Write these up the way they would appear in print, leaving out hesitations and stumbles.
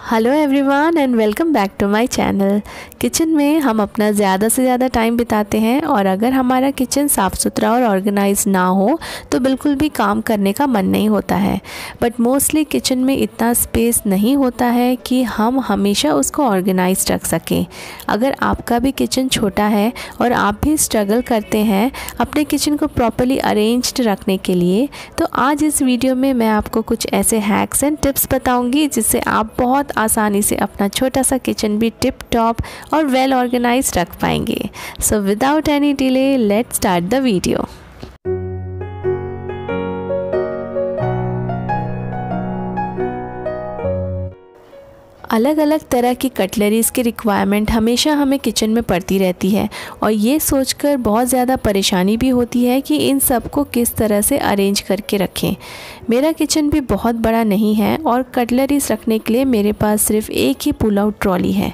Hello everyone and welcome back to my channel. Kitchen में हम अपना ज़्यादा से ज़्यादा टाइम बिताते हैं और अगर हमारा किचन साफ़ सुथरा और ऑर्गेनाइज ना हो तो बिल्कुल भी काम करने का मन नहीं होता है। बट मोस्टली किचन में इतना स्पेस नहीं होता है कि हम हमेशा उसको ऑर्गेनाइज रख सकें। अगर आपका भी किचन छोटा है और आप भी स्ट्रगल करते हैं अपने किचन को प्रॉपर्ली अरेंज्ड रखने के लिए, तो आज इस वीडियो में मैं आपको कुछ ऐसे हैक्स एंड टिप्स बताऊँगी जिससे आप बहुत आसानी से अपना छोटा सा किचन भी टिप टॉप और वेल ऑर्गेनाइज रख पाएंगे। So without any delay let's start the video. अलग अलग तरह की कटलरीज़ की रिक्वायरमेंट हमेशा हमें किचन में पड़ती रहती है और ये सोचकर बहुत ज़्यादा परेशानी भी होती है कि इन सब को किस तरह से अरेंज करके रखें। मेरा किचन भी बहुत बड़ा नहीं है और कटलरीज़ रखने के लिए मेरे पास सिर्फ एक ही पुल आउट ट्रॉली है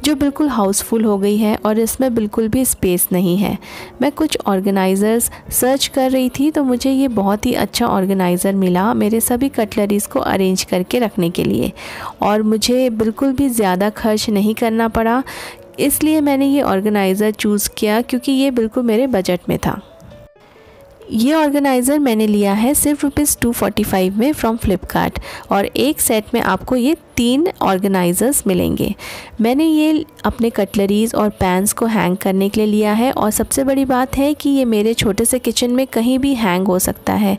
जो बिल्कुल हाउसफुल हो गई है और इसमें बिल्कुल भी स्पेस नहीं है। मैं कुछ ऑर्गेनाइज़र्स सर्च कर रही थी तो मुझे ये बहुत ही अच्छा ऑर्गेनाइज़र मिला मेरे सभी कटलरीज़ को अरेंज करके रखने के लिए और मुझे बिल्कुल भी ज़्यादा खर्च नहीं करना पड़ा। इसलिए मैंने ये ऑर्गेनाइज़र चूज़ किया क्योंकि ये बिल्कुल मेरे बजट में था। ये ऑर्गेनाइज़र मैंने लिया है सिर्फ ₹245 में फ्रॉम फ्लिपकार्ट और एक सेट में आपको ये 3 ऑर्गेनाइज़र्स मिलेंगे। मैंने ये अपने कटलरीज़ और पैन्स को हैंग करने के लिए लिया है और सबसे बड़ी बात है कि ये मेरे छोटे से किचन में कहीं भी हैंग हो सकता है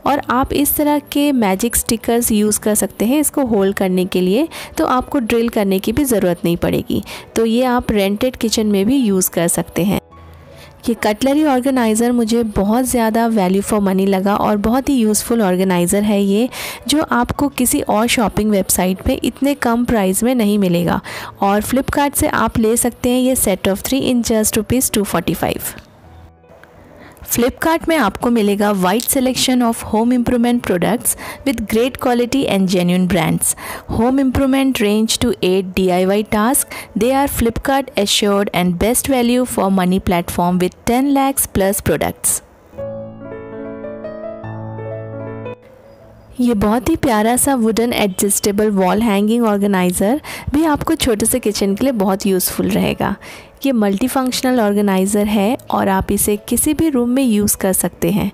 और आप इस तरह के मैजिक स्टिकर्स यूज़ कर सकते हैं इसको होल्ड करने के लिए, तो आपको ड्रिल करने की भी ज़रूरत नहीं पड़ेगी। तो ये आप रेंटेड किचन में भी यूज़ कर सकते हैं। ये कटलरी ऑर्गेनाइज़र मुझे बहुत ज़्यादा वैल्यू फॉर मनी लगा और बहुत ही यूज़फुल ऑर्गेनाइज़र है ये, जो आपको किसी और शॉपिंग वेबसाइट पे इतने कम प्राइस में नहीं मिलेगा और फ्लिपकार्ट से आप ले सकते हैं ये set of 3 in just ₹245। Flipkart में आपको मिलेगा wide selection of home improvement products with great quality and genuine brands. Home improvement range to 8 DIY tasks. They are Flipkart assured and best value for money platform with 10 lakhs plus products. ये बहुत ही प्यारा सा wooden adjustable wall hanging organiser भी आपको छोटे से kitchen के लिए बहुत यूज़फुल रहेगा। ये मल्टी फंक्शनल ऑर्गेनाइज़र है और आप इसे किसी भी रूम में यूज़ कर सकते हैं।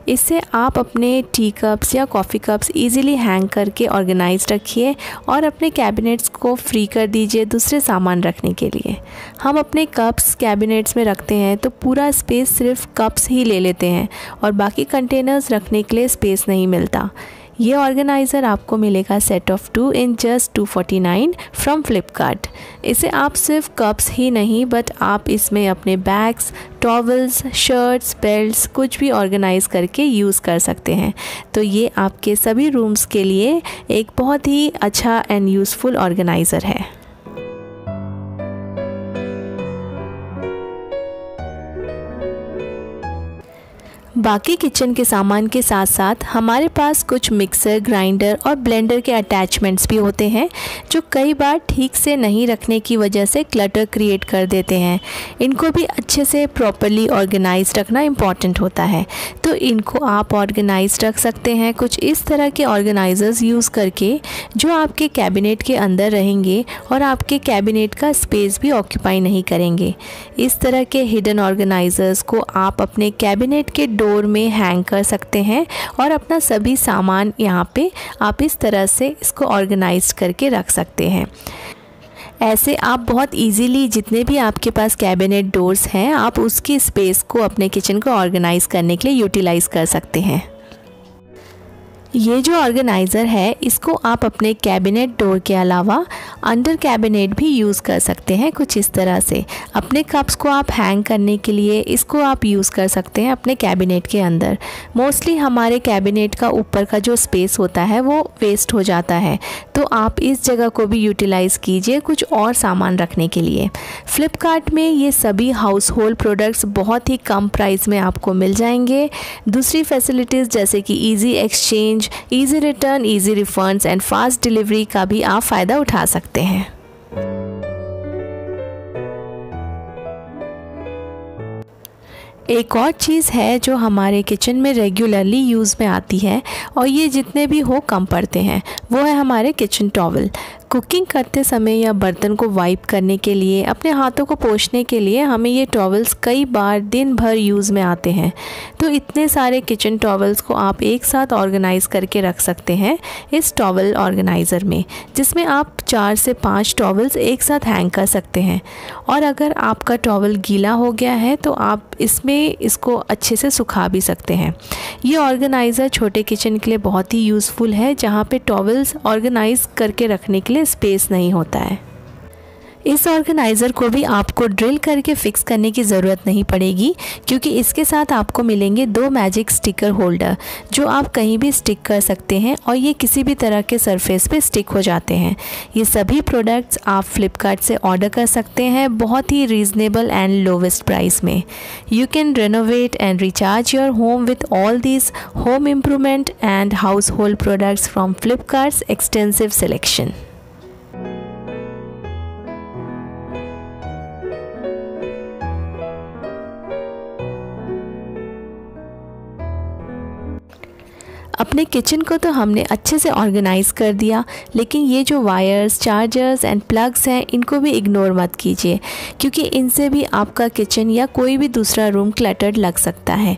इससे आप अपने टी कप्स या कॉफ़ी कप्स इजीली हैंग करके ऑर्गेनाइज रखिए और अपने कैबिनेट्स को फ्री कर दीजिए दूसरे सामान रखने के लिए। हम अपने कप्स कैबिनेट्स में रखते हैं तो पूरा स्पेस सिर्फ कप्स ही ले लेते हैं और बाकी कंटेनर्स रखने के लिए स्पेस नहीं मिलता। ये ऑर्गेनाइज़र आपको मिलेगा set of 2 in just $249 from Flipkart. इसे आप सिर्फ कप्स ही नहीं बट आप इसमें अपने बैग्स, टॉवल्स, शर्ट्स, बेल्ट्स कुछ भी ऑर्गेनाइज करके यूज़ कर सकते हैं। तो ये आपके सभी रूम्स के लिए एक बहुत ही अच्छा एंड यूज़फुल ऑर्गेनाइज़र है। बाकी किचन के सामान के साथ साथ हमारे पास कुछ मिक्सर, ग्राइंडर और ब्लेंडर के अटैचमेंट्स भी होते हैं जो कई बार ठीक से नहीं रखने की वजह से क्लटर क्रिएट कर देते हैं। इनको भी अच्छे से प्रॉपरली ऑर्गेनाइज रखना इम्पॉर्टेंट होता है, तो इनको आप ऑर्गेनाइज रख सकते हैं कुछ इस तरह के ऑर्गेनाइज़र्स यूज़ करके जो आपके कैबिनेट के अंदर रहेंगे और आपके कैबिनेट का स्पेस भी ऑक्यूपाई नहीं करेंगे। इस तरह के हिडन ऑर्गेनाइज़र्स को आप अपने कैबिनेट के डोर में हैंग कर सकते हैं और अपना सभी सामान यहाँ पे आप इस तरह से इसको ऑर्गेनाइज करके रख सकते हैं। ऐसे आप बहुत इजीली जितने भी आपके पास कैबिनेट डोर्स हैं आप उसकी स्पेस को अपने किचन को ऑर्गेनाइज करने के लिए यूटिलाइज कर सकते हैं। ये जो ऑर्गेनाइज़र है इसको आप अपने कैबिनेट डोर के अलावा अंडर कैबिनेट भी यूज़ कर सकते हैं कुछ इस तरह से। अपने कप्स को आप हैंग करने के लिए इसको आप यूज़ कर सकते हैं अपने कैबिनेट के अंदर। मोस्टली हमारे कैबिनेट का ऊपर का जो स्पेस होता है वो वेस्ट हो जाता है, तो आप इस जगह को भी यूटिलाइज़ कीजिए कुछ और सामान रखने के लिए। फ्लिपकार्ट में ये सभी हाउस होल्ड प्रोडक्ट्स बहुत ही कम प्राइस में आपको मिल जाएंगे। दूसरी फैसिलिटीज़ जैसे कि easy exchange, easy return, easy refunds and fast delivery का भी आप फ़ायदा उठा सकते हैं। एक और चीज़ है जो हमारे किचन में रेगुलरली यूज़ में आती है और ये जितने भी हो कम पड़ते हैं, वो है हमारे किचन टॉवल। कुकिंग करते समय या बर्तन को वाइप करने के लिए, अपने हाथों को पोंछने के लिए हमें ये टॉवल्स कई बार दिन भर यूज़ में आते हैं। तो इतने सारे किचन टॉवल्स को आप एक साथ ऑर्गेनाइज़ करके रख सकते हैं इस टॉवल ऑर्गेनाइज़र में, जिसमें आप 4 से 5 टॉवल्स एक साथ हैंग कर सकते हैं। और अगर आपका टॉवल गीला हो गया है तो आप इसको अच्छे से सुखा भी सकते हैं। ये ऑर्गेनाइज़र छोटे किचन के लिए बहुत ही यूज़फुल है, जहाँ पे टॉवल्स ऑर्गेनाइज़ करके रखने के लिए स्पेस नहीं होता है। इस ऑर्गेनाइज़र को भी आपको ड्रिल करके फिक्स करने की ज़रूरत नहीं पड़ेगी, क्योंकि इसके साथ आपको मिलेंगे 2 मैजिक स्टिकर होल्डर जो आप कहीं भी स्टिक कर सकते हैं और ये किसी भी तरह के सरफेस पे स्टिक हो जाते हैं। ये सभी प्रोडक्ट्स आप फ्लिपकार्ट से ऑर्डर कर सकते हैं बहुत ही रीज़नेबल एंड लोवेस्ट प्राइस में। You can renovate and recharge your home with all these home improvement and house hold products from Flipkart's extensive selection. अपने किचन को तो हमने अच्छे से ऑर्गेनाइज़ कर दिया, लेकिन ये जो वायर्स, चार्जर्स एंड प्लग्स हैं इनको भी इग्नोर मत कीजिए, क्योंकि इनसे भी आपका किचन या कोई भी दूसरा रूम क्लटर्ड लग सकता है।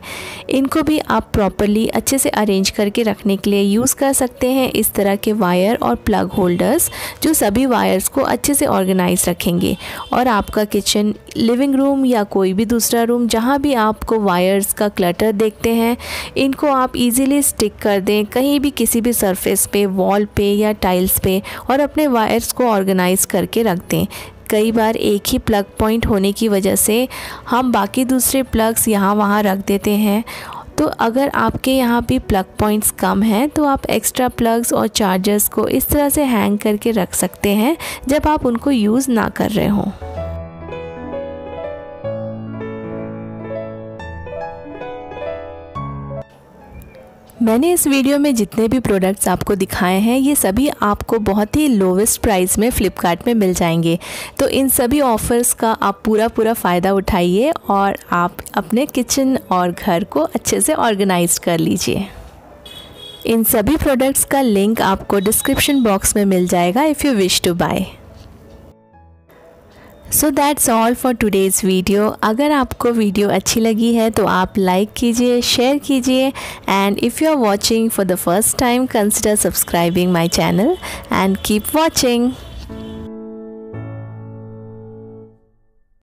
इनको भी आप प्रॉपरली अच्छे से अरेंज करके रखने के लिए यूज़ कर सकते हैं इस तरह के वायर और प्लग होल्डर्स, जो सभी वायर्स को अच्छे से ऑर्गेनाइज रखेंगे। और आपका किचन, लिविंग रूम या कोई भी दूसरा रूम जहाँ भी आपको वायर्स का क्लटर देखते हैं, इनको आप ईज़िली स्टिक कर दें कहीं भी, किसी भी सरफेस पे, वॉल पे या टाइल्स पे, और अपने वायर्स को ऑर्गेनाइज करके रख दें। कई बार एक ही प्लग पॉइंट होने की वजह से हम बाकी दूसरे प्लग्स यहाँ वहाँ रख देते हैं। तो अगर आपके यहाँ भी प्लग पॉइंट्स कम हैं तो आप एक्स्ट्रा प्लग्स और चार्जर्स को इस तरह से हैंग करके रख सकते हैं जब आप उनको यूज़ ना कर रहे हों। मैंने इस वीडियो में जितने भी प्रोडक्ट्स आपको दिखाए हैं ये सभी आपको बहुत ही लोवेस्ट प्राइस में फ़्लिपकार्ट में मिल जाएंगे। तो इन सभी ऑफ़र्स का आप पूरा फ़ायदा उठाइए और आप अपने किचन और घर को अच्छे से ऑर्गेनाइज कर लीजिए। इन सभी प्रोडक्ट्स का लिंक आपको डिस्क्रिप्शन बॉक्स में मिल जाएगा if you wish to buy. So that's all for today's video. अगर आपको वीडियो अच्छी लगी है तो आप लाइक कीजिए, शेयर कीजिए, and if you are watching for the first time consider subscribing my channel and keep watching.